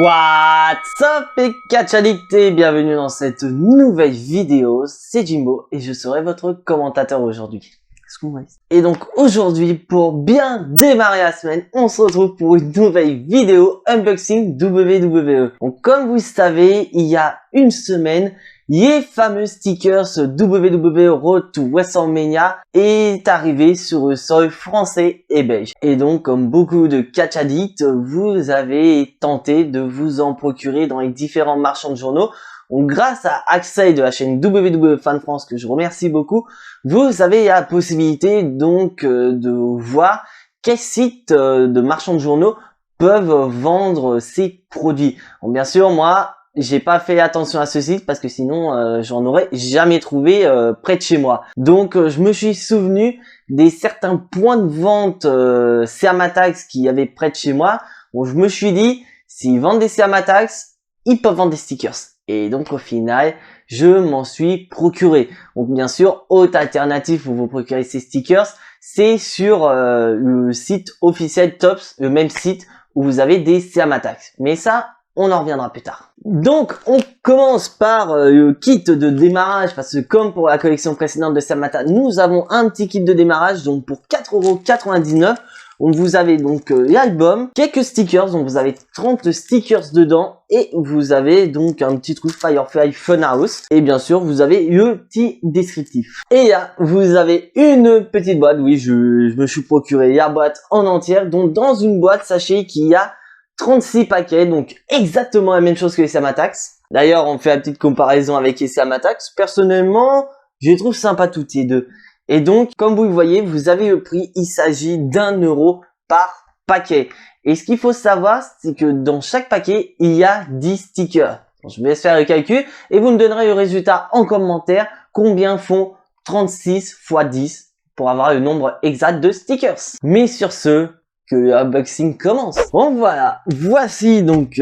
What's up les catch addicts et bienvenue dans cette nouvelle vidéo, c'est Jimbo et je serai votre commentateur aujourd'hui. Et donc aujourd'hui, pour bien démarrer la semaine, on se retrouve pour une nouvelle vidéo unboxing WWE. Donc comme vous le savez, il y a une semaine, les fameux stickers WWE Road to WrestleMania est arrivé sur le sol français et belge. Et donc, comme beaucoup de catch addicts, vous avez tenté de vous en procurer dans les différents marchands de journaux. Donc, grâce à Axel de la chaîne WWE Fan France, que je remercie beaucoup, vous avez la possibilité donc de voir quels sites de marchands de journaux peuvent vendre ces produits. Donc, bien sûr, moi, j'ai pas fait attention à ce site parce que sinon j'en aurais jamais trouvé près de chez moi. Donc je me suis souvenu des certains points de vente Sermatax qu'il y avait près de chez moi. Bon, je me suis dit, s'ils vendent des Sermatax, ils peuvent vendre des stickers. Et donc au final, je m'en suis procuré. Donc bien sûr, autre alternative pour vous procurer ces stickers, c'est sur le site officiel Tops, le même site où vous avez des Sermatax. Mais ça, on en reviendra plus tard. Donc, on commence par le kit de démarrage, parce que comme pour la collection précédente de Samata, nous avons un petit kit de démarrage, donc pour 4,99 €. Donc vous avez donc l'album, quelques stickers, donc vous avez 30 stickers dedans, et vous avez donc un petit truc Firefly Funhouse, et bien sûr vous avez le petit descriptif. Et là, vous avez une petite boîte, oui, je me suis procuré la boîte en entière, donc dans une boîte, sachez qu'il y a 36 paquets, donc exactement la même chose que les Sermatax. D'ailleurs, on fait la petite comparaison avec les Sermatax. Personnellement, je les trouve sympas toutes les deux. Et donc, comme vous le voyez, vous avez le prix, il s'agit d'1 € par paquet. Et ce qu'il faut savoir, c'est que dans chaque paquet, il y a 10 stickers. Donc, je vous laisse faire le calcul et vous me donnerez le résultat en commentaire. Combien font 36 x 10 pour avoir le nombre exact de stickers. Mais sur ce, que l'unboxing commence. Bon voilà, voici donc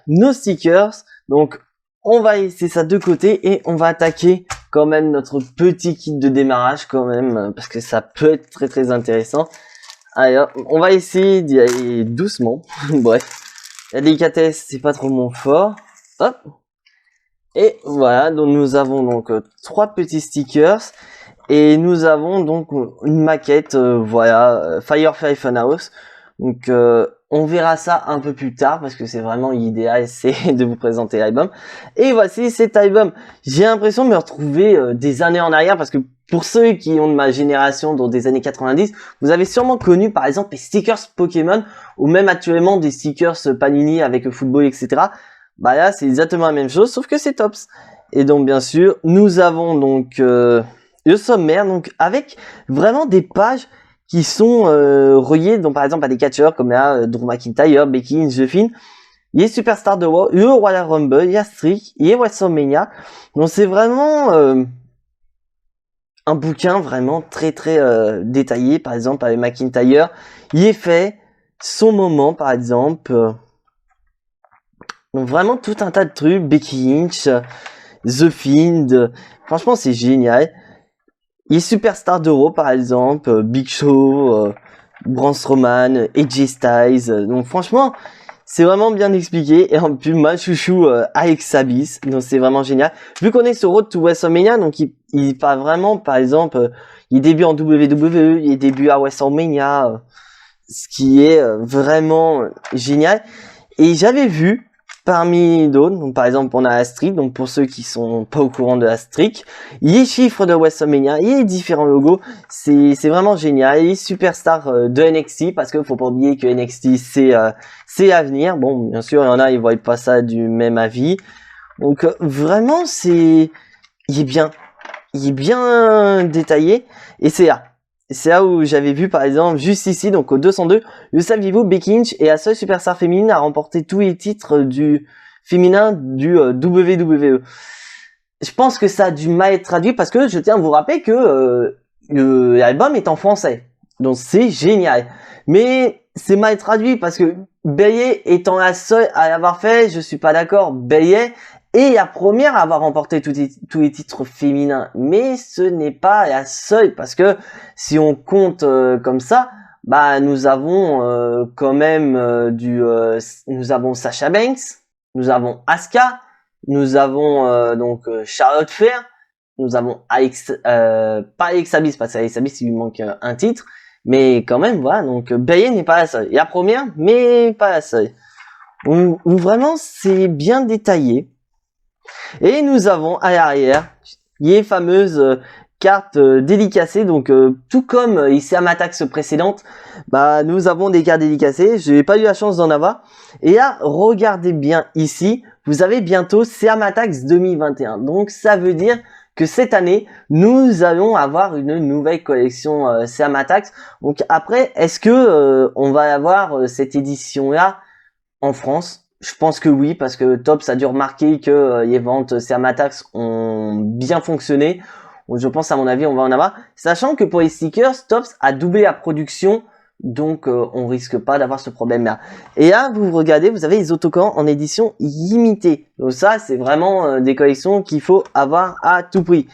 nos stickers. Donc on va laisser ça de côté et on va attaquer quand même notre petit kit de démarrage quand même, parce que ça peut être très très intéressant. Alors on va essayer d'y aller doucement. Bref, la délicatesse c'est pas trop mon fort. Hop. Et voilà, donc nous avons donc 3 petits stickers. Et nous avons donc une maquette, voilà, Firefly Funhouse. Donc on verra ça un peu plus tard parce que c'est vraiment l'idéal, c'est de vous présenter l'album. Et voici cet album. J'ai l'impression de me retrouver des années en arrière parce que pour ceux qui ont de ma génération, dans des années 90, vous avez sûrement connu par exemple les stickers Pokémon ou même actuellement des stickers Panini avec le football, etc. Bah là, c'est exactement la même chose, sauf que c'est Tops. Et donc bien sûr, nous avons donc le sommaire, donc avec vraiment des pages qui sont reliées, donc par exemple à des catcheurs comme là, Drew McIntyre, Becky Lynch, The Fiend, les superstars de Raw, le Royal Rumble, il y a Streak, il y a WrestleMania. Donc c'est vraiment un bouquin vraiment très très détaillé. Par exemple avec McIntyre, il est fait son moment par exemple. Donc vraiment tout un tas de trucs, Becky Lynch, The Fiend, franchement c'est génial. Les superstars d'Euro par exemple, Big Show, Braun Strowman, AJ Styles. Donc franchement, c'est vraiment bien expliqué. Et en plus, ma chouchou Alex Sabis. Donc c'est vraiment génial. Vu qu'on est sur Road to WrestleMania, donc il parle vraiment, par exemple, il débute en WWE, il débute à WrestleMania, ce qui est vraiment génial. Et j'avais vu parmi d'autres, donc par exemple on a Astrid, donc pour ceux qui sont pas au courant de Astrid, les chiffres de WrestleMania, les différents logos, c'est vraiment génial. Les superstars de NXT, parce que faut pas oublier que NXT c'est l'avenir. Bon, bien sûr il y en a, ils voient pas ça du même avis. Donc vraiment il est bien détaillé et c'est là. C'est là où j'avais vu par exemple juste ici, donc au 202, le saviez-vous, Becky Lynch est la seule superstar féminine à remporter tous les titres du féminin du WWE. Je pense que ça a dû mal être traduit parce que je tiens à vous rappeler que l'album est en français. Donc c'est génial. Mais c'est mal traduit parce que Bayley étant la seule à l'avoir fait, je suis pas d'accord. Bayley est la première à avoir remporté tous les titres féminins, mais ce n'est pas la seule parce que si on compte comme ça, bah nous avons quand même nous avons Sasha Banks, nous avons Asuka, nous avons donc Charlotte Flair, nous avons pas Alexa Bliss parce qu'Alexa Bliss il lui manque un titre, mais quand même voilà, donc Bayley n'est pas la seule. Il y a première mais pas la seule. Où vraiment c'est bien détaillé. Et nous avons à l'arrière les fameuses cartes dédicacées, donc tout comme ici à ma taxe précédente, bah nous avons des cartes dédicacées. Je n'ai pas eu la chance d'en avoir. Et là, regardez bien ici, vous avez bientôt Sermatax 2021. Donc ça veut dire que cette année, nous allons avoir une nouvelle collection Sermatax. Donc après, est-ce que on va avoir cette édition-là en France? Je pense que oui, parce que Tops a dû remarquer que les ventes Sermatax ont bien fonctionné. Donc, je pense, à mon avis, on va en avoir. Sachant que pour les stickers, Tops a doublé la production, donc on risque pas d'avoir ce problème-là. Et là, vous regardez, vous avez les autocollants en édition limitée. Donc ça, c'est vraiment des collections qu'il faut avoir à tout prix.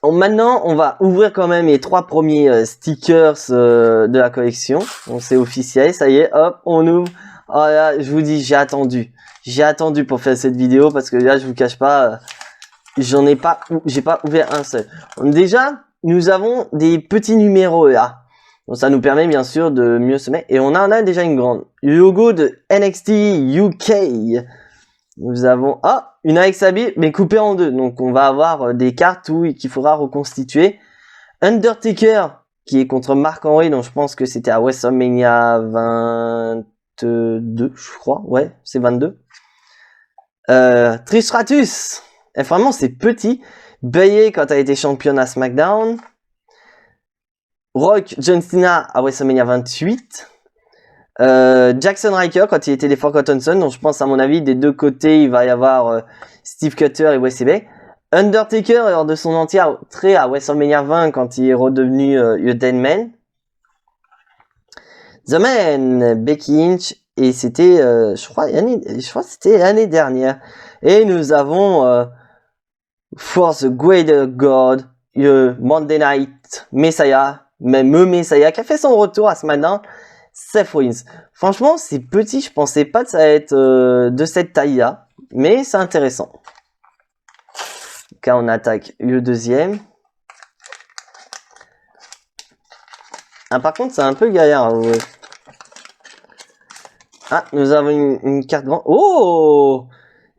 Donc maintenant, on va ouvrir quand même les 3 premiers stickers de la collection. Donc c'est officiel, ça y est, hop, on ouvre. Oh là, je vous dis, j'ai attendu pour faire cette vidéo parce que là, je vous cache pas, j'ai pas ouvert un seul. Donc déjà, nous avons des petits numéros là. Donc ça nous permet bien sûr de mieux se mettre. Et on en a déjà une grande. Le logo de NXT UK. Nous avons une Alexa Bliss mais coupée en deux. Donc on va avoir des cartes qu'il faudra reconstituer. Undertaker qui est contre Mark Henry, donc je pense que c'était à WrestleMania 22, je crois. Ouais, c'est 22. Trish Stratus. Et vraiment c'est petit. Bayley quand elle a été championne à SmackDown. Rock John Cena à WrestleMania 28. Jackson Ryker quand il était les Forgotten Sons, donc je pense à mon avis des deux côtés il va y avoir Steve Cutter et Wes Bay. Undertaker lors de son entrée à WrestleMania 20 quand il est redevenu le Dead Man. The Man, Becky Lynch, et c'était je crois c'était l'année dernière. Et nous avons For the Greater God, le Monday Night Messiah, même Messiah qui a fait son retour à SmackDown. Seth Rollins. Franchement, c'est petit, je pensais pas que ça allait être de cette taille-là, mais c'est intéressant. Donc là, on attaque le deuxième. Ah, par contre, c'est un peu galère. Ouais. Ah, nous avons une carte grande. Oh,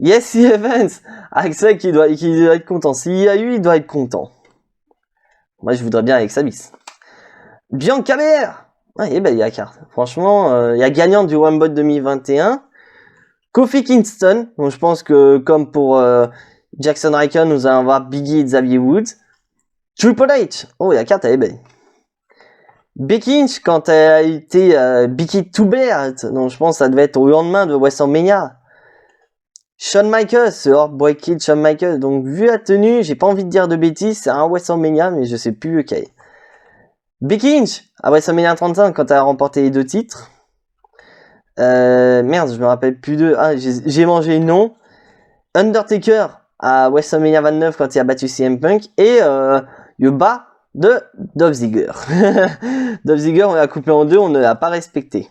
Yes Evans. Axel qui doit être content. S'il y a eu, il doit être content. Moi, je voudrais bien avec Sabis. Bianca Belair. Ah, et ben il y a carte. Franchement, il y a gagnant du Rumble 2021. Kofi Kingston. Donc je pense que comme pour Jackson Ryker, nous allons avoir Biggie et Xavier Woods. Triple H. Oh, il y a carte à eBay. Becky Lynch quand elle a été Becky to Belt. Donc je pense que ça devait être au lendemain de WrestleMania. Shawn Michaels, ce Heartbreak Kid Shawn Michaels. Donc vu la tenue, j'ai pas envie de dire de bêtises, c'est un WrestleMania, mais je sais plus lequel. Becky Lynch à WrestleMania 35 quand elle a remporté les 2 titres. Merde, je me rappelle plus de. Ah, j'ai mangé le nom. Undertaker à WrestleMania 29 quand il a battu CM Punk. Et le bas de Dolph Ziggler. Dolph Ziggler, on l'a coupé en deux, on ne l'a pas respecté.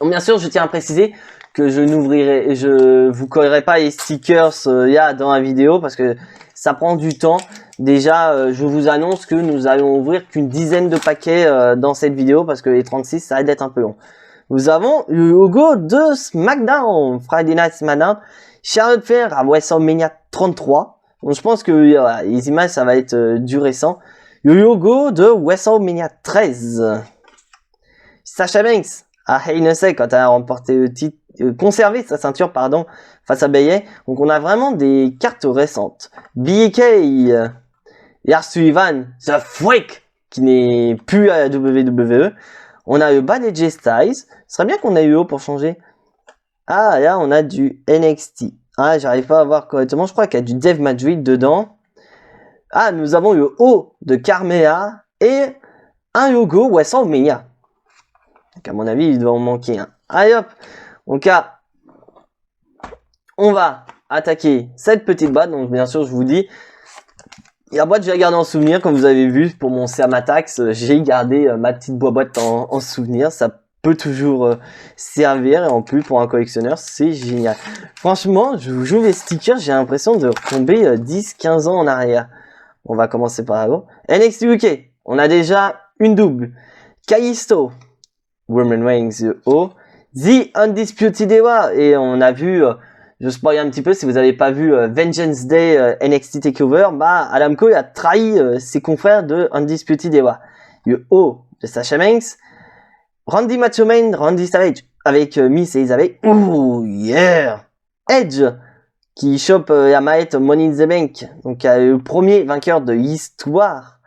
Donc, bien sûr, je tiens à préciser que je vous collerai pas les stickers là dans la vidéo parce que ça prend du temps. Déjà, je vous annonce que nous allons ouvrir qu'une dizaine de paquets dans cette vidéo parce que les 36, ça va être un peu long. Nous avons le logo de SmackDown, Friday Night SmackDown, Charlotte Flair à WrestleMania 33. Donc, je pense que les images, ça va être du récent. Le logo de WrestleMania 13. Sasha Banks à Hell in a Cell quand elle a remporté le titre, conservé sa ceinture, pardon, face à Bayley. Donc, on a vraiment des cartes récentes. BK, Lars Sullivan, The Freak, qui n'est plus à la WWE. On a le bas de Jay Styles. Ce serait bien qu'on ait eu haut pour changer. Ah, là, on a du NXT. Ah, j'arrive pas à voir correctement. Je crois qu'il y a du Dave Madrid dedans. Ah, nous avons le haut de Carmella et un logo WrestleMania. Donc, à mon avis, il doit en manquer un. Allez, hop. Donc, là, on va attaquer cette petite boîte. Donc, bien sûr, je vous dis, la boîte, je l'ai gardée en souvenir, comme vous avez vu, pour mon Sermatax, j'ai gardé ma petite boîte en souvenir. Ça peut toujours servir, et en plus, pour un collectionneur, c'est génial. Franchement, je vous joue les stickers, j'ai l'impression de retomber 10-15 ans en arrière. On va commencer par là-haut. NXT UK, on a déjà une double. Kalisto, Roman Reigns, The Undisputed Era, et on a vu... je spoil un petit peu, si vous n'avez pas vu Vengeance Day NXT TakeOver, bah Adam Cole a trahi ses confrères de Undisputed Era. Le haut de Sasha Banks, Randy Macho Man, Randy Savage avec Miss Elizabeth. Ouh yeah! Edge qui chope la mallette Money in the Bank, donc le premier vainqueur de l'histoire.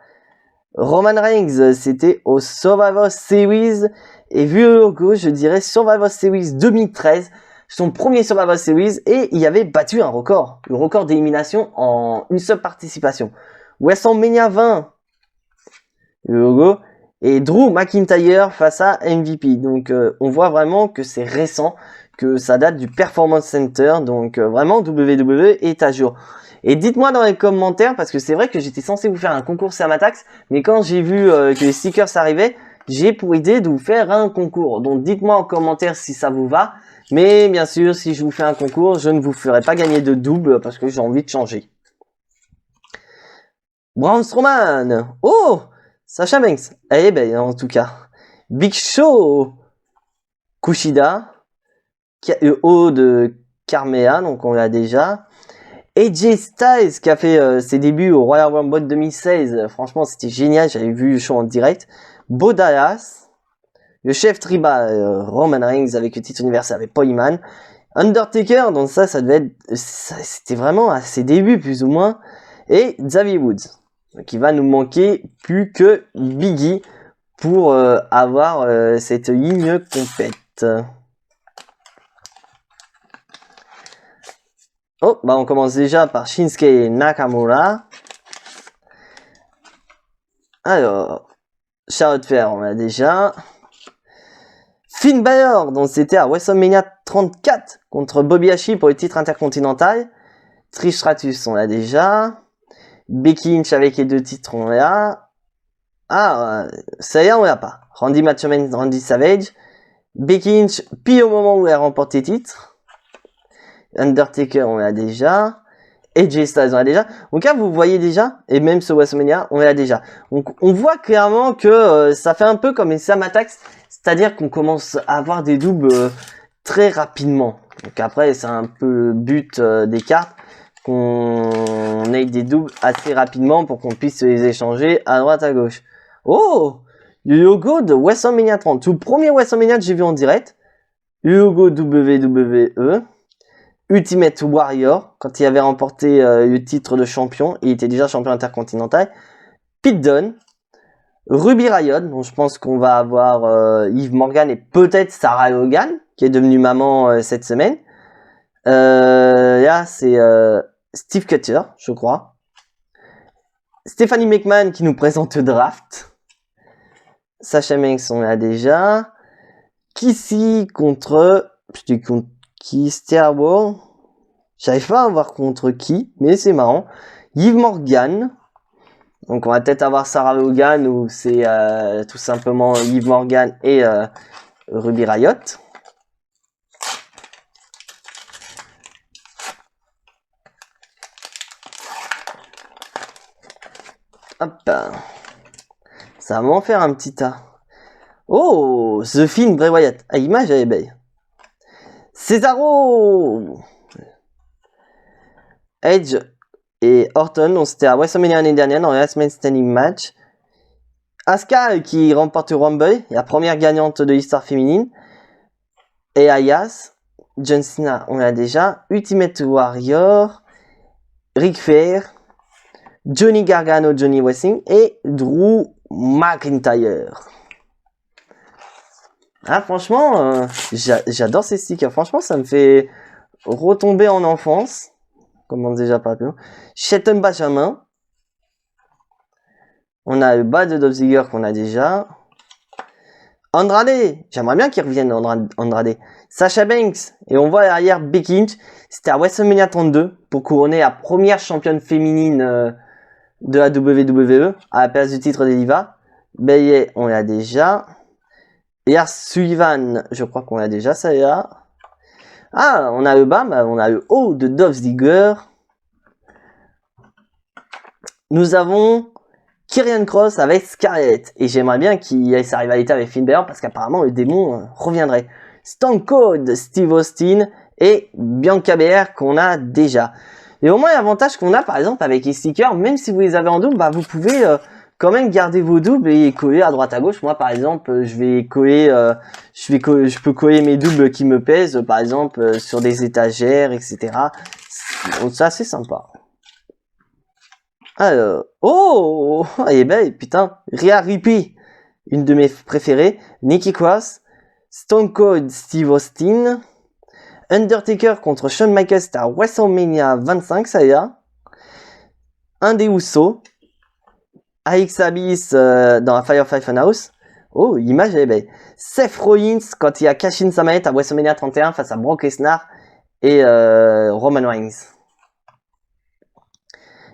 Roman Reigns, c'était au Survivor Series, et vu le logo, je dirais Survivor Series 2013. Son premier Survivor Series, et il avait battu un record, le record d'élimination en une seule participation. WrestleMania 20, le logo, et Drew McIntyre face à MVP. Donc on voit vraiment que c'est récent, que ça date du Performance Center, donc vraiment WWE est à jour. Et dites-moi dans les commentaires, parce que c'est vrai que j'étais censé vous faire un concours Sermatax, mais quand j'ai vu que les stickers arrivaient, j'ai pour idée de vous faire un concours. Donc dites-moi en commentaire si ça vous va. Mais bien sûr, si je vous fais un concours, je ne vous ferai pas gagner de double parce que j'ai envie de changer. Braun Strowman. Oh, Sasha Banks. Eh ben, en tout cas. Big Show. Kushida. Le haut de Carmea, donc on l'a déjà. AJ Styles qui a fait ses débuts au Royal Rumble 2016. Franchement, c'était génial. J'avais vu le show en direct. Bo Dallas. Le chef tribal Roman Reigns avec le titre universel avec Paul Heyman. Undertaker, donc ça devait être... C'était vraiment à ses débuts plus ou moins. Et Xavier Woods, qui va nous manquer plus que Biggie pour avoir cette ligne complète. Oh, bah on commence déjà par Shinsuke Nakamura. Alors, Charlotte Flair, on l'a déjà. Finn Balor, donc c'était à WrestleMania 34 contre Bobby Lashley pour le titre intercontinental. Trish Stratus, on l'a déjà. Becky Lynch avec les deux titres, on l'a. Ah, ça y est, on l'a pas. Randy Macho Man, Randy Savage. Becky Lynch, puis au moment où elle remporte les titres. Undertaker, on l'a déjà. AJ Styles, on l'a déjà. Donc là, vous voyez déjà, et même ce WrestleMania, on l'a déjà. Donc on voit clairement que ça fait un peu comme les Sermatax. C'est-à-dire qu'on commence à avoir des doubles très rapidement. Donc après, c'est un peu le but des cartes, qu'on ait des doubles assez rapidement pour qu'on puisse les échanger à droite à gauche. Oh, le logo de WrestleMania 30. Tout le premier WrestleMania que j'ai vu en direct. Le logo WWE. Ultimate Warrior, quand il avait remporté le titre de champion. Il était déjà champion intercontinental. Pete Dunne. Ruby Riott, donc je pense qu'on va avoir Liv Morgan et peut-être Sarah Logan, qui est devenue maman cette semaine. Là, c'est Steve Cutter, je crois. Stephanie McMahon qui nous présente le draft. Sasha Banks, on l'a déjà. Kissy contre... Je dis contre qui? Starboard. J'arrive pas à voir contre qui, mais c'est marrant. Liv Morgan. Donc on va peut-être avoir Sarah Logan ou c'est tout simplement Liv Morgan et Ruby Riott. Hop. Ça va m'en faire un petit tas. Oh, The Fiend Bray Wyatt. Ah, l'image elle est belle. Cesaro. Edge et Orton, donc c'était à WrestleMania l'année dernière dans le Last Man Standing match. Asuka qui remporte le Rumble, la première gagnante de l'histoire féminine. Et Ayas, John Cena, on l'a déjà. Ultimate Warrior, Ric Flair, Johnny Gargano, Johnny Wrestling et Drew McIntyre. Ah franchement, j'adore ces stickers. Franchement, ça me fait retomber en enfance. Comment déjà pas plus. Shelton Benjamin. On a le bas de Dolph Ziggler qu'on a déjà. Andrade. J'aimerais bien qu'il revienne Andrade. Sasha Banks. Et on voit derrière Becky Lynch. C'était à WrestleMania 32 pour couronner la première championne féminine de la WWE à la place du titre des Divas. Bayley, on l'a déjà. Lars Sullivan, je crois qu'on l'a déjà, ça là. Ah, on a le bas, on a le haut de Dolph Ziggler. Nous avons Karrion Kross avec Scarlett. Et j'aimerais bien qu'il y ait sa rivalité avec Finn Balor parce qu'apparemment le démon reviendrait. Stone Cold, Steve Austin et Bianca Belair qu'on a déjà. Et au moins l'avantage qu'on a par exemple avec les stickers, même si vous les avez en double, bah, vous pouvez quand même garder vos doubles et coller à droite à gauche. Moi par exemple, je vais coller, je peux coller mes doubles qui me pèsent, par exemple sur des étagères, etc. Donc ça c'est sympa. Alors, oh, elle est belle, putain. Rhea Ripley, une de mes préférées. Nikki Cross, Stone Cold Steve Austin, Undertaker contre Shawn Michaels à WrestleMania 25, ça y est. Un des Usos. Alex Abyss dans la Firefly Funhouse. Oh, l'image elle est belle. Seth Rollins quand il a caché sa manette à WrestleMania 31 face à Brock Lesnar et Roman Reigns.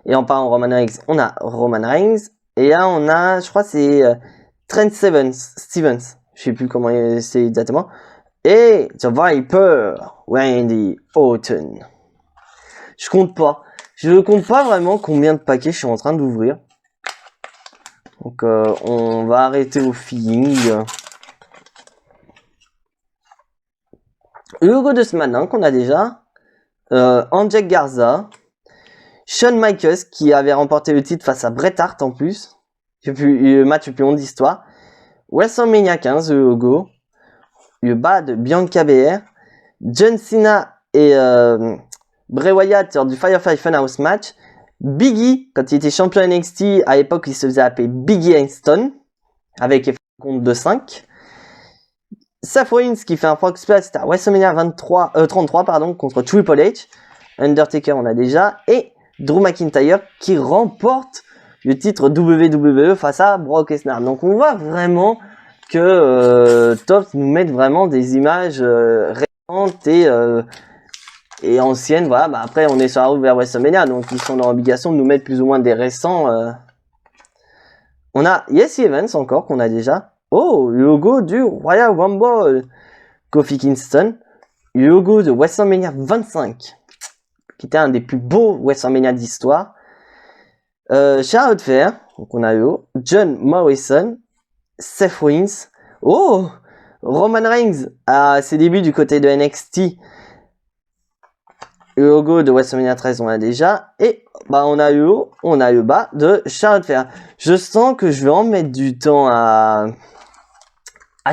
Et en parlant de Roman Reigns, on a Roman Reigns. Et là, on a, je crois, c'est Trent Stevens. Je sais plus comment c'est exactement. Et The Viper, Randy Orton. Je compte pas. Je ne compte pas vraiment combien de paquets je suis en train d'ouvrir. Donc, on va arrêter au feeling. Le logo de SmackDown qu'on a déjà. Angel Garza. Shawn Michaels qui avait remporté le titre face à Bret Hart en plus. Le match le plus long d'histoire. WrestleMania 15, le logo. Le bas de Bianca Belair. John Cena et Bray Wyatt lors du Firefly Funhouse match. Biggie, quand il était champion NXT, à l'époque, il se faisait appeler Biggie Langston, avec un compte de 5. Seth Rollins qui fait un frog splash à WrestleMania 33 contre Triple H. Undertaker, on a déjà. Et Drew McIntyre qui remporte le titre WWE face à Brock Lesnar. Donc on voit vraiment que Top nous met vraiment des images récentes et anciennes. Voilà, bah après on est sur la route vers WrestleMania, donc ils sont dans l'obligation de nous mettre plus ou moins des récents. On a Jesse Evans encore qu'on a déjà. Oh, le logo du Royal Rumble. Kofi Kingston. Le logo de WrestleMania 25. Qui était un des plus beaux WrestleMania d'histoire. Charlotte Flair. Donc on a eu John Morrison. Seth Rollins. Oh, Roman Reigns à ses débuts du côté de NXT. Le logo de WrestleMania 13 on a déjà. Et bah on a eu le haut, on a eu le bas de Charlotte Flair. Je sens que je vais en mettre du temps à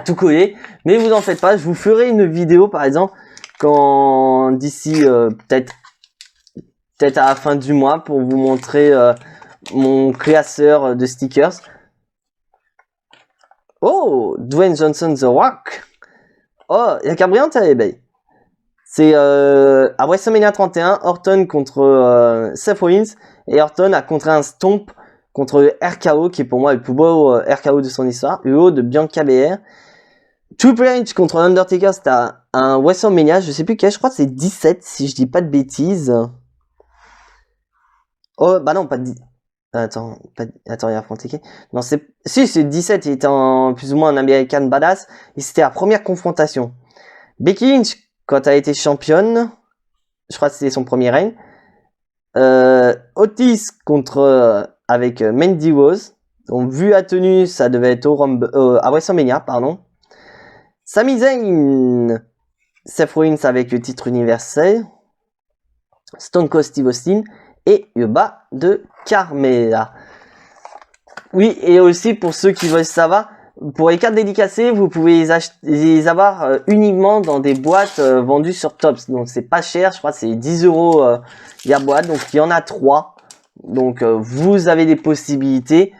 tout coller. Mais vous en faites pas, je vous ferai une vidéo par exemple quand d'ici peut-être à la fin du mois pour vous montrer mon classeur de stickers. Oh, Dwayne Johnson The Rock. Oh, la cabriante elle est belle. C'est à WrestleMania 31, Orton contre Seth Rollins. Et Orton a contré un stomp contre le RKO, qui est pour moi le plus beau RKO de son histoire. Le haut de Bianca Belair. Triple H contre Undertaker, c'était un WrestleMania, je sais plus quel, je crois que c'est 17, si je dis pas de bêtises. Oh, bah non, pas de 10. Attends, il y a Frontier. Non, c'est 17, il était plus ou moins un American Badass. Et c'était la première confrontation. Becky Lynch, quand elle a été championne, je crois que c'était son premier règne. Otis contre avec Mandy Rose. Donc vu la tenue, ça devait être à WrestleMania, pardon. Sami Zayn, Seth Rollins avec le titre universel. Stone Cold Steve Austin et le bas de Carmella. Oui, et aussi pour ceux qui veulent savoir, pour les cartes dédicacées, vous pouvez les avoir uniquement dans des boîtes vendues sur Tops. Donc c'est pas cher, je crois que c'est 10 € la boîte. Donc il y en a 3. Donc vous avez des possibilités.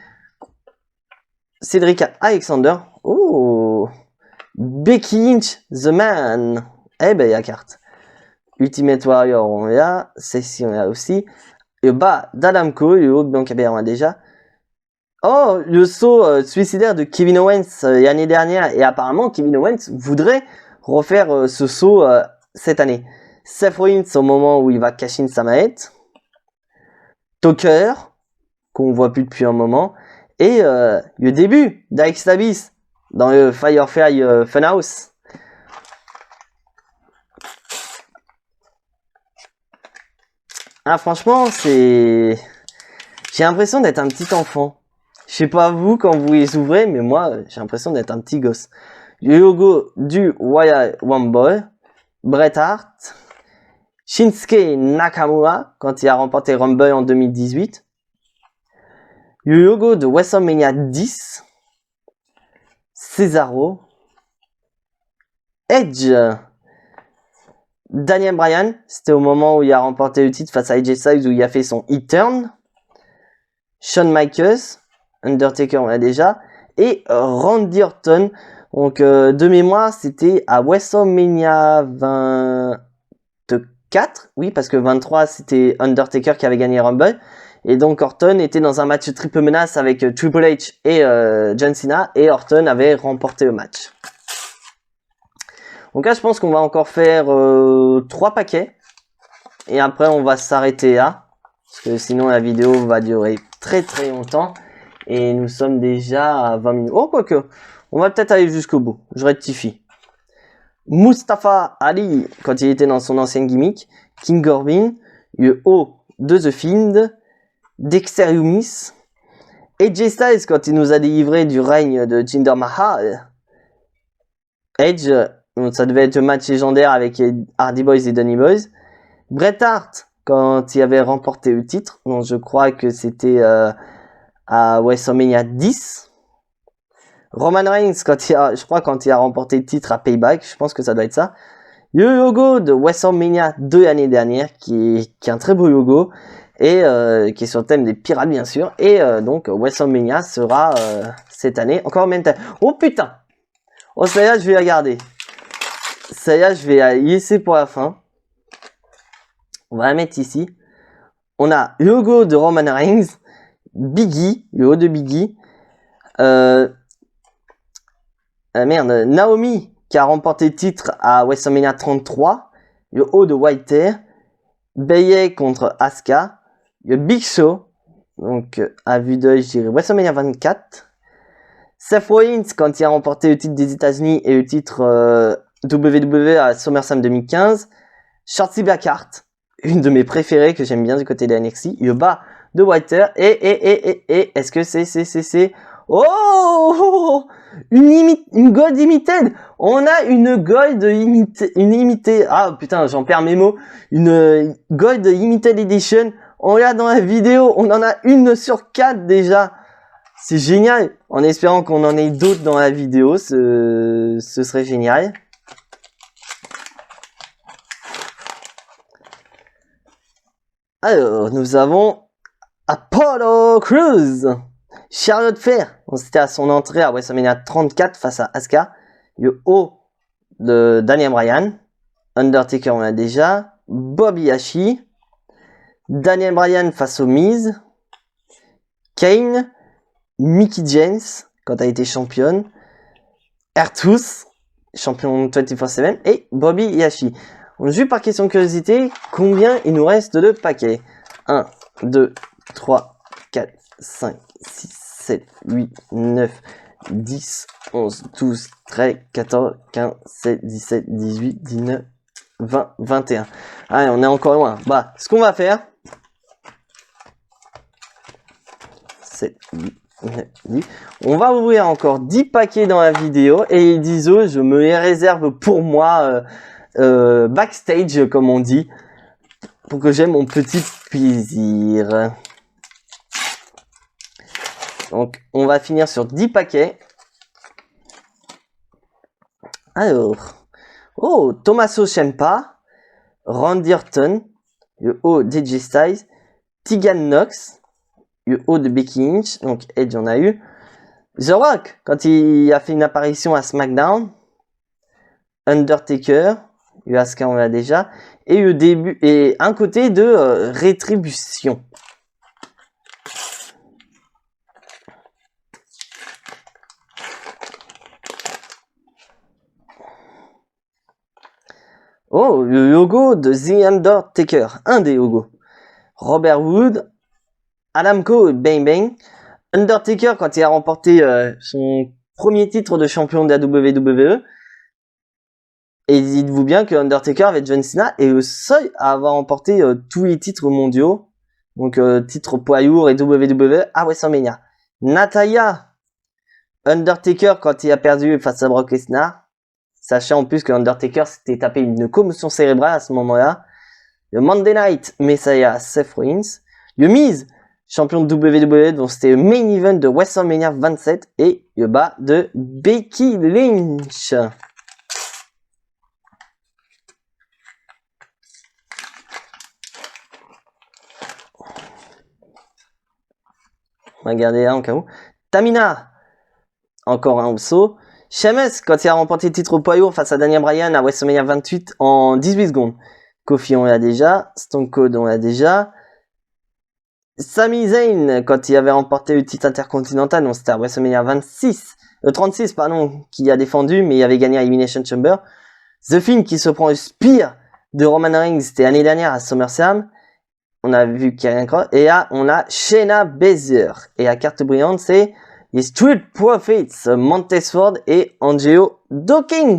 Cédric Alexander. Oh, Becky Lynch, The Man. Eh ben, il y a carte. Ultimate Warrior, on l'a. Celle-ci, on l'a aussi. Le bas d'Adam Cole, le haut de Bianca Belair, on l'a déjà. Oh, le saut suicidaire de Kevin Owens l'année dernière. Et apparemment, Kevin Owens voudrait refaire ce saut cette année. Seth Rollins au moment où il va cacher sa manette. Tucker. qu'on voit plus depuis un moment. Et le début d'Alex Abyss dans le Firefly Funhouse. Ah franchement, c'est... J'ai l'impression d'être un petit enfant. Je sais pas vous quand vous les ouvrez, mais moi, j'ai l'impression d'être un petit gosse. Le logo du Royal Rumble, Bret Hart, Shinsuke Nakamura, quand il a remporté Rumble en 2018. Le logo de WrestleMania 10, Cesaro, Edge, Daniel Bryan, c'était au moment où il a remporté le titre face à AJ Styles, où il a fait son E-turn. Shawn Michaels, Undertaker on l'a déjà, et Randy Orton. Donc de mémoire, c'était à WrestleMania 24, oui, parce que 23 c'était Undertaker qui avait gagné Rumble, et donc Orton était dans un match triple menace avec Triple H et John Cena, et Orton avait remporté le match. Donc là, je pense qu'on va encore faire 3 paquets, et après on va s'arrêter là, parce que sinon la vidéo va durer très longtemps, et nous sommes déjà à 20 minutes. Oh, quoique, on va peut-être aller jusqu'au bout, je rectifie. Mustafa Ali, quand il était dans son ancienne gimmick, King Corbin, le haut de The Fiend, Dexter Lumis, AJ Styles quand il nous a délivré du règne de Jinder Mahal, Edge, donc ça devait être un match légendaire avec Hardy Boys et Dudley Boys, Bret Hart quand il avait remporté le titre, donc je crois que c'était à WrestleMania 10. Roman Reigns quand il a remporté le titre à Payback, je pense que ça doit être ça. Le logo de WrestleMania 2 l'année dernière, qui est un très beau logo, et qui est sur le thème des pirates bien sûr, et donc WrestleMania sera cette année, encore même temps. Oh putain! Oh celle-là je vais la garder. Celle-là je vais la laisser pour la fin. On va la mettre ici. On a le logo de Roman Reigns, Biggie, le haut de Biggie, Naomi qui a remporté le titre à WrestleMania 33, le haut de White, Bayley contre Asuka, le Big Show, donc à vue d'œil je dirais WrestleMania 24, Seth Rollins quand il a remporté le titre des États-Unis et le titre WWE à SummerSlam 2015, Shotzi Blackheart, une de mes préférées que j'aime bien du côté de NXT, le bas de White, et est-ce que c'est oh, une Gold Limited. On a une Gold Limited. Ah putain, j'en perds mes mots. Une Gold Limited Edition. On l'a dans la vidéo. On en a une sur 4 déjà. C'est génial. En espérant qu'on en ait d'autres dans la vidéo, ce serait génial. Alors, nous avons Apollo Crews. Charlotte Flair, c'était à son entrée à WrestleMania 34 face à Asuka. Le haut de Daniel Bryan. Undertaker, on l'a déjà. Bobby Lashley. Daniel Bryan face au Miz. Kane. Mickie James, quand elle a été championne. R-Truth, champion 24/7. Et Bobby Lashley. Juste par question de curiosité, combien il nous reste de paquets? 1, 2, 3, 4, 5, 6, 7, 8, 9, 10, 11, 12, 13, 14, 15, 16, 17, 18, 19, 20, 21. Allez, on est encore loin. Bah, ce qu'on va faire... 7, 8, 9, 10. On va ouvrir encore 10 paquets dans la vidéo. Et les 10 autres, je me les réserve pour moi, backstage, comme on dit. Pour que j'aie mon petit plaisir. Donc, on va finir sur 10 paquets. Alors, oh, Tommaso Ciampa, Randy Orton, le haut d'AJ Styles, Tegan Nox, le haut de Becky Lynch, donc Edge en a eu. The Rock, quand il a fait une apparition à SmackDown, Undertaker, Asuka on l'a déjà, et le début, et un côté de rétribution. Oh, le logo de The Undertaker, un des logos. Robert Wood, Adam Cole, Bang Bang. Undertaker, quand il a remporté son premier titre de champion de la WWE. Et dites-vous bien que Undertaker avec John Cena est le seul à avoir remporté tous les titres mondiaux. Donc titre poids lourd et WWE à WrestleMania. Natalia, Undertaker quand il a perdu face à Brock Lesnar. Sachant en plus que Undertaker s'était tapé une commotion cérébrale à ce moment-là. Le Monday Night Messiah, Seth Rollins. Le Miz, champion de WWE, dont c'était le main event de WrestleMania 27. Et le bas de Becky Lynch. On va garder là en cas où. Tamina, encore un saut. Sheamus, quand il a remporté le titre au poids lourd face à Daniel Bryan à WrestleMania 28 en 18 secondes. Kofi, on l'a déjà. Stone Cold, on l'a déjà. Sami Zayn, quand il avait remporté le titre intercontinental, donc c'était à WrestleMania 36, qui a défendu, mais il avait gagné à Elimination Chamber. The Fiend, qui se prend le spear de Roman Reigns, c'était l'année dernière à SummerSlam. On a vu qu'il y a rien encore. Et là, on a Shayna Baszler. Et la carte brillante, c'est les Street Profits, Montez Ford et Angelo Dawkins.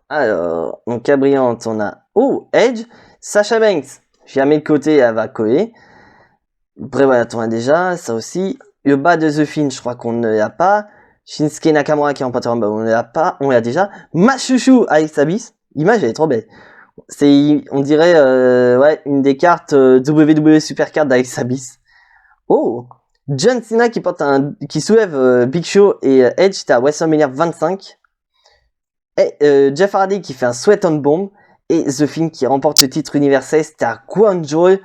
Alors, donc carte brillante, on a Edge, Sasha Banks. J'ai mis de côté, elle va coller. Bray Wyatt, on a déjà, ça aussi. Le bas de The Fiend, je crois qu'on ne l'a pas. Shinsuke Nakamura qui est en Rumble, on l'a pas, on l'a déjà. Machouchou Alex Abyss, l'image elle est trop belle. C'est, on dirait, une des cartes WWE Super Card d'Alex Abyss. Oh, John Cena qui soulève Big Show et Edge, c'était à WrestleMania 25. Et Jeff Hardy qui fait un Sweat on Bomb et The Fiend qui remporte le titre universel, c'était à Guangzhou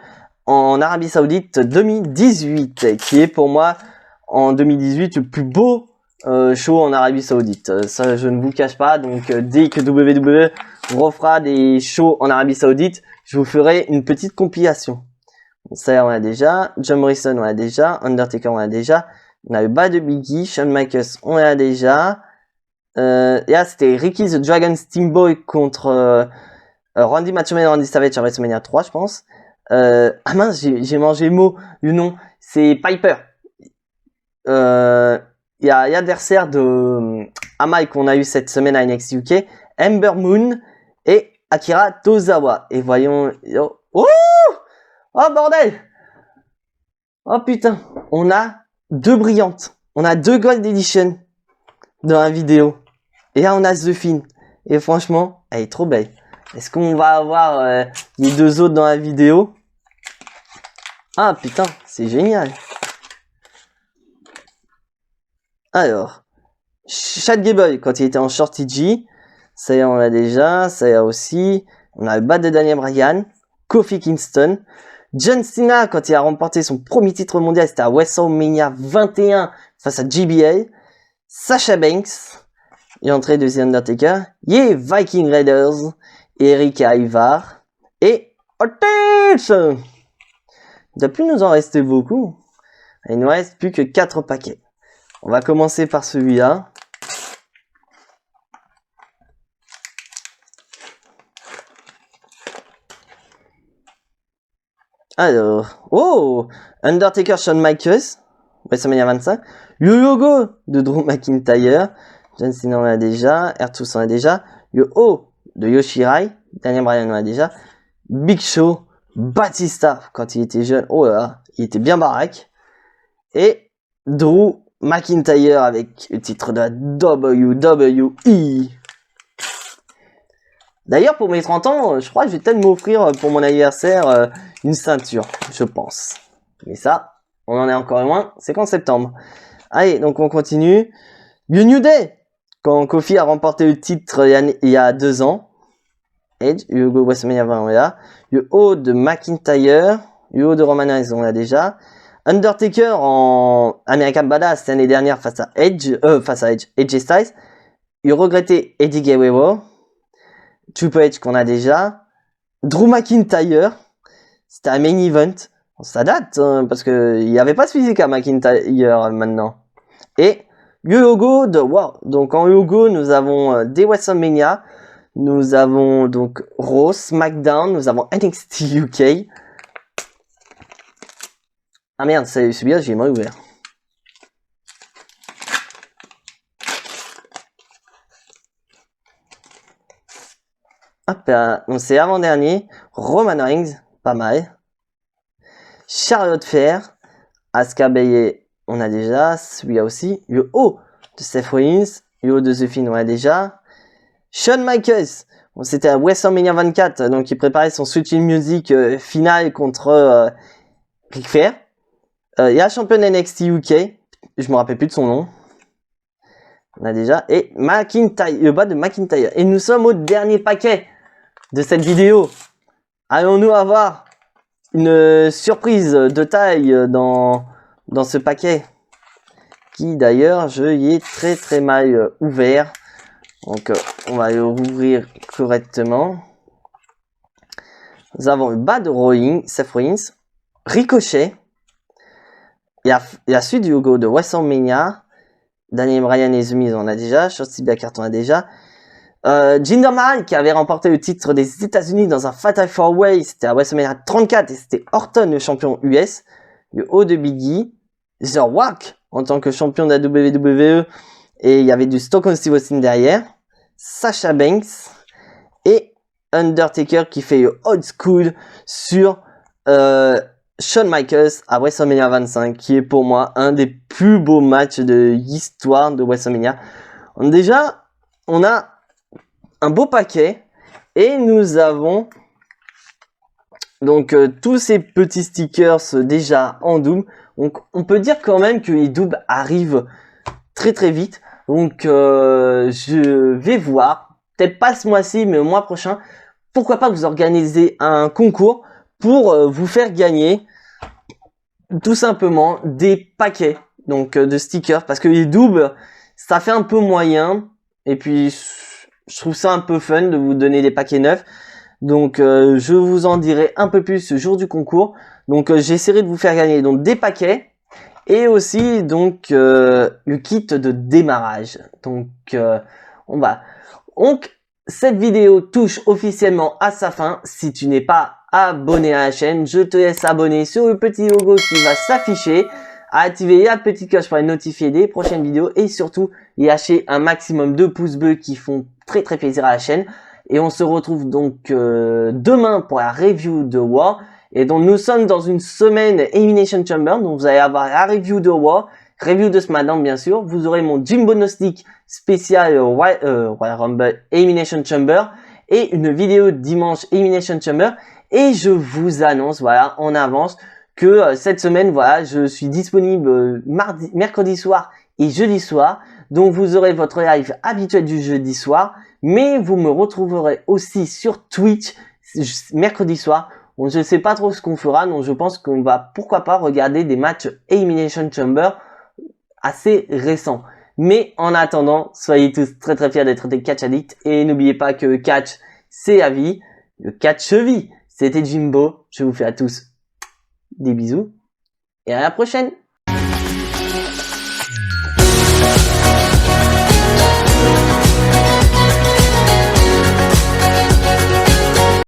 en Arabie Saoudite 2018, qui est pour moi en 2018 le plus beau show en Arabie Saoudite. Ça, je ne vous cache pas. Donc, dès que WWE refera des shows en Arabie Saoudite, je vous ferai une petite compilation. Ça, on a déjà. John Morrison, on a déjà. Undertaker, on a déjà. On a le bas de Biggie. Shawn Michaels, on a déjà. Et là, c'était Ricky the Dragon Steamboy contre Randy Macho Man et Randy Savage à WrestleMania 3, je pense. Ah mince, j'ai mangé le mot, le nom. C'est Piper. Il y a l'adversaire de Amai qu'on a eu cette semaine à NXT UK, Ember Moon et Akira Tozawa. Et voyons... Oh bordel! Oh putain, on a deux brillantes. On a deux Gold Edition dans la vidéo. Et là, on a The Fiend. Et franchement, elle est trop belle. Est-ce qu'on va avoir les deux autres dans la vidéo? Ah putain, c'est génial. Alors, Chad Gable, quand il était en Shorty G, ça y est, on l'a déjà, ça y est aussi. On a le bas de Daniel Bryan, Kofi Kingston. John Cena, quand il a remporté son premier titre mondial, c'était à WrestleMania 21 face à GBA. Sasha Banks, et entrée de The Undertaker. Viking Raiders, Eric Ivar et Otis. Il ne doit plus nous en rester beaucoup. Il ne nous reste plus que 4 paquets. On va commencer par celui-là. Alors, Undertaker, Shawn Michaels, WrestleMania 25. Le logo de Drew McIntyre, John Cena on l'a déjà, R2 on l'a déjà. Le O de Yoshirai, Daniel Bryan on l'a déjà. Big Show, Batista quand il était jeune, oh là là, il était bien baraque. Et Drew McIntyre avec le titre de la WWE. D'ailleurs, pour mes 30 ans, je crois que je vais peut-être m'offrir pour mon anniversaire une ceinture, je pense. Mais ça, on en est encore loin, c'est qu'en septembre. Allez, donc on continue. Le New Day, quand Kofi a remporté le titre il y a 2 ans. Edge, le logo WrestleMania 20, on l'a. Le haut de McIntyre, le haut de Roman Reigns, on l'a déjà. Undertaker en American Badass l'année dernière face à Edge Styles. Il regrettait Eddie Guerrero. Triple H qu'on a déjà. Drew McIntyre. C'était un main event. Ça date, hein, parce que il n'y avait pas de physique à McIntyre maintenant. Et le logo de Wow. Donc en logo, nous avons des WrestleMania, nous avons donc Raw, SmackDown, nous avons NXT UK. Ah merde, c'est bien, j'ai mal ouvert. Hop, donc c'est avant-dernier. Roman Reigns, pas mal. Charlotte Flair, Asuka Bayley, on a déjà. Celui-là aussi. Le haut de Seth Rollins, le haut de The Fiend, on a déjà. Shawn Michaels, bon, c'était à WrestleMania 24, donc il préparait son Switching Music finale contre Ric Flair. Il y a champion NXT UK, je me rappelle plus de son nom. On a déjà. Et McIntyre, le bas de McIntyre. Et nous sommes au dernier paquet de cette vidéo. Allons-nous avoir une surprise de taille dans ce paquet, qui d'ailleurs je y ai très mal ouvert, donc on va le rouvrir correctement. Nous avons le bas de Seth Rollins, Ricochet, il y a la suite du logo de WrestleMania, Daniel Bryan et The Miz on a déjà, Shotzi Blackheart on a déjà, Jinder Mahal qui avait remporté le titre des États-Unis dans un Fatal 4-Way, c'était à WrestleMania 34 et c'était Orton le champion US, le haut de Biggie, The Rock en tant que champion de la WWE et il y avait du Stone Steve Austin derrière, Sasha Banks et Undertaker qui fait le old school sur Shawn Michaels à WrestleMania 25 qui est pour moi un des plus beaux matchs de l'histoire de WrestleMania. Déjà, on a un beau paquet et nous avons donc tous ces petits stickers déjà en double. Donc on peut dire quand même que les doubles arrivent très vite. Donc je vais voir, peut-être pas ce mois-ci mais au mois prochain, pourquoi pas vous organiser un concours pour vous faire gagner tout simplement des paquets donc de stickers, parce que les doubles ça fait un peu moyen et puis je trouve ça un peu fun de vous donner des paquets neufs. Donc je vous en dirai un peu plus ce jour du concours. Donc j'essaierai de vous faire gagner donc des paquets et aussi donc le kit de démarrage. Donc donc cette vidéo touche officiellement à sa fin. Si tu n'es pas abonné à la chaîne, je te laisse abonner sur le petit logo qui va s'afficher, activer la petite cloche pour être notifié des prochaines vidéos et surtout lâcher un maximum de pouces bleus qui font très plaisir à la chaîne. Et on se retrouve donc demain pour la review de War. Et donc nous sommes dans une semaine Elimination Chamber, donc vous allez avoir la review de War, review de SmackDown bien sûr. Vous aurez mon Jimbo Gnostic spécial Royal Rumble Elimination Chamber et une vidéo dimanche Elimination Chamber. Et je vous annonce, voilà, en avance, que cette semaine, voilà, je suis disponible mercredi soir et jeudi soir. Donc vous aurez votre live habituel du jeudi soir, mais vous me retrouverez aussi sur Twitch mercredi soir. Bon, je ne sais pas trop ce qu'on fera, donc je pense qu'on va pourquoi pas regarder des matchs Elimination Chamber assez récents. Mais en attendant, soyez tous très fiers d'être des catch addicts et n'oubliez pas que le catch c'est la vie, le catch vie. C'était Jimbo, je vous fais à tous des bisous et à la prochaine.